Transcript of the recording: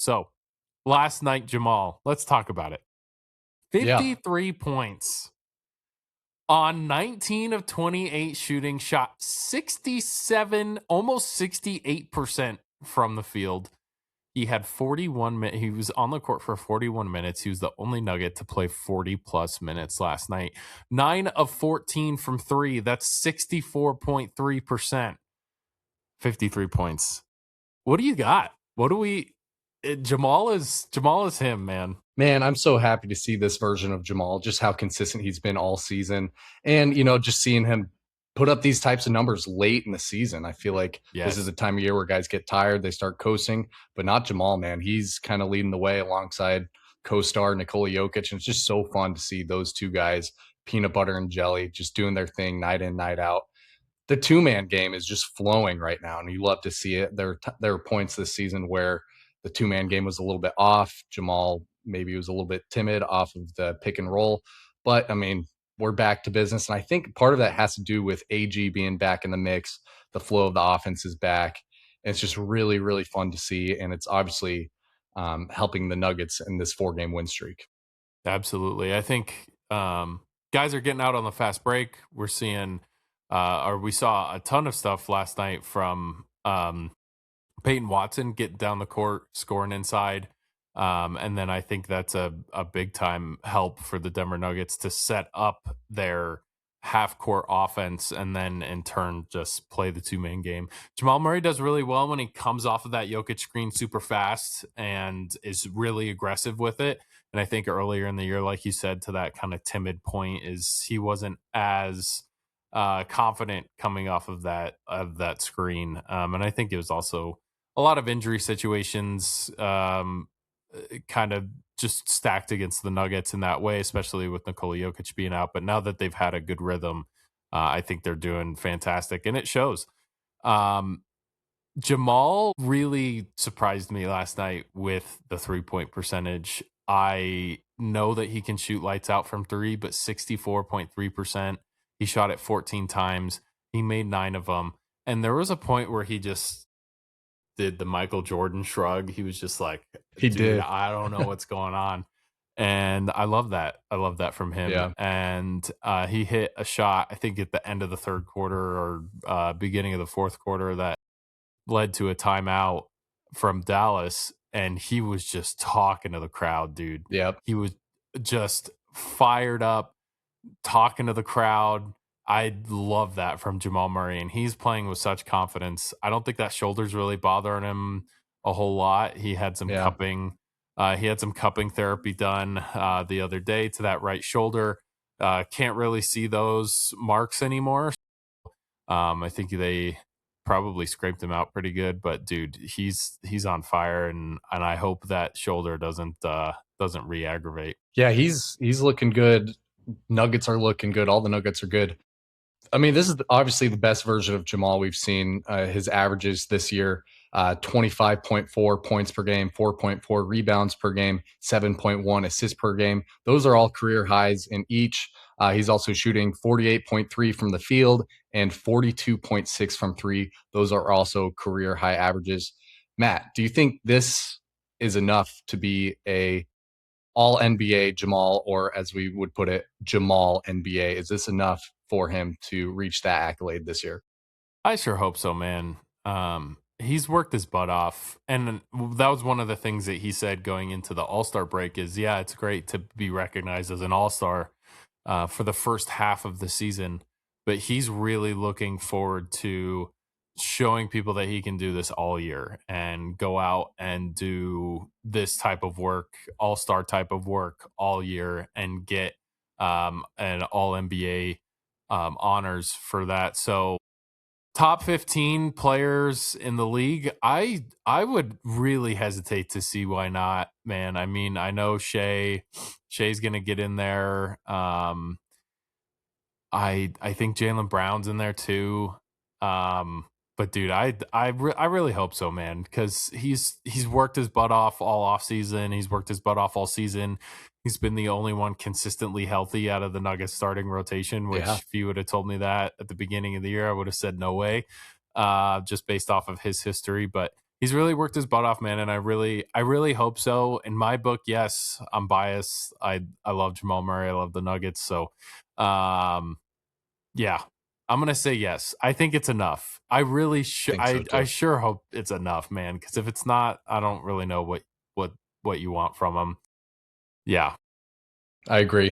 So last night, Jamal, let's talk about it. Yeah. 53 points on 19 of 28 shooting, shot 67, almost 68% from the field. He had 41 minutes. He was on the court for 41 minutes. He was the only Nugget to play 40 plus minutes last night. 9 of 14 from three. That's 64.3%. 53 points. What do you got? What do we Jamal is him, man. Man, I'm so happy to see this version of Jamal, just how consistent he's been all season. And, just seeing him put up these types of numbers late in the season. I feel like this is Yes. a time of year where guys get tired, they start coasting, but not Jamal, man. He's kind of leading the way alongside co-star Nikola Jokic. And it's just so fun to see those two guys, peanut butter and jelly, just doing their thing night in, night out. The two-man game is just flowing right now, and you love to see it. There were points this season where the two-man game was a little bit off. Jamal maybe was a little bit timid off of the pick and roll. But, I mean, we're back to business, and I think part of that has to do with AG being back in the mix. The flow of the offense is back. And it's just really, really fun to see, and it's obviously helping the Nuggets in this 4-game win streak. Absolutely. I think guys are getting out on the fast break. We're seeing we saw a ton of stuff last night from Peyton Watson get down the court, scoring inside. And then I think that's a big time help for the Denver Nuggets to set up their half court offense and then in turn just play the two-man game. Jamal Murray does really well when he comes off of that Jokic screen super fast and is really aggressive with it. And I think earlier in the year, like you said, to that kind of timid point, is he wasn't as confident coming off of that screen. And I think it was also a lot of injury situations kind of just stacked against the Nuggets in that way, especially with Nikola Jokic being out. But now that they've had a good rhythm, I think they're doing fantastic, and it shows. Jamal really surprised me last night with the 3-point percentage. I know that he can shoot lights out from three, but 64.3%. He shot it 14 times. He made 9 of them. And there was a point where he just did the Michael Jordan shrug. He was just like, He did. I don't know what's going on. And I love that. I love that from him. Yeah. And he hit a shot, I think at the end of the third quarter or beginning of the fourth quarter, that led to a timeout from Dallas. And he was just talking to the crowd, dude. Yep. He was just fired up, talking to the crowd. I love that from Jamal Murray, and he's playing with such confidence. I don't think that shoulder's really bothering him a whole lot. He had some cupping. He had some cupping therapy done the other day to that right shoulder. Can't really see those marks anymore. I think they probably scraped him out pretty good, but dude, he's on fire, and I hope that shoulder doesn't re-aggravate. Yeah, he's looking good. Nuggets are looking good. All the Nuggets are good. I mean, this is obviously the best version of Jamal we've seen. His averages this year, 25.4 points per game, 4.4 rebounds per game, 7.1 assists per game. Those are all career highs in each. He's also shooting 48.3 from the field and 42.6 from three. Those are also career high averages. Matt, do you think this is enough to be a all NBA Jamal, or as we would put it, Jamal NBA? Is this enough for him to reach that accolade this year? I sure hope so, man. He's worked his butt off. And that was one of the things that he said going into the All-Star break is, yeah, it's great to be recognized as an All-Star for the first half of the season. But he's really looking forward to showing people that he can do this all year and go out and do this type of work, All-Star type of work all year, and get an All-NBA honors for that. So top 15 players in the league, I would really hesitate to see why not, man. I mean, I know Shai's going to get in there. I think Jaylen Brown's in there too. But dude, I really hope so, man, because he's worked his butt off all off season. He's worked his butt off all season. He's been the only one consistently healthy out of the Nuggets starting rotation, which if you would have told me that at the beginning of the year, I would have said no way, just based off of his history. But He's really worked his butt off, man, and I really hope so. In my book, yes, I'm biased. I love Jamal Murray. I love the Nuggets. So, yeah, I'm gonna say yes. I think it's enough. I really I think so I too. sure hope it's enough, man. Because if it's not, I don't really know what what you want from him. Yeah, I agree.